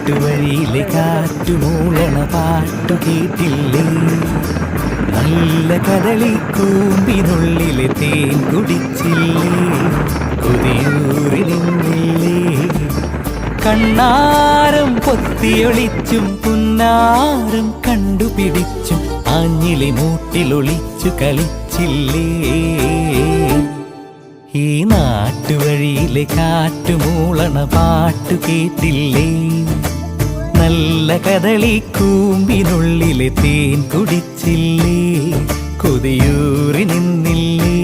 നാട്ടുവഴിയിലെ കാറ്റുമൂളണ പാട്ടു കേട്ടില്ലേ? നല്ല കദളിക്കൂമ്പിനുള്ളിലെ തേൻ കുടിച്ചില്ലേ? കൊതിയൂറിലില്ലേ? കണ്ണാരം പൊത്തിയൊളിച്ചും പുന്നാരം കണ്ടുപിടിച്ചും ആഞ്ഞിലി മൂട്ടിലൊളിച്ചു കളിച്ചില്ലേ? ഈ നാട്ടുവഴിയിലെ കാറ്റുമൂളണ പാട്ടു കേട്ടില്ലേ? നല്ല കദളിക്കൂമ്പിനുള്ളിലെ തേൻ കുടിച്ചില്ലേ? കൊതിയൂറി നിന്നില്ലേ?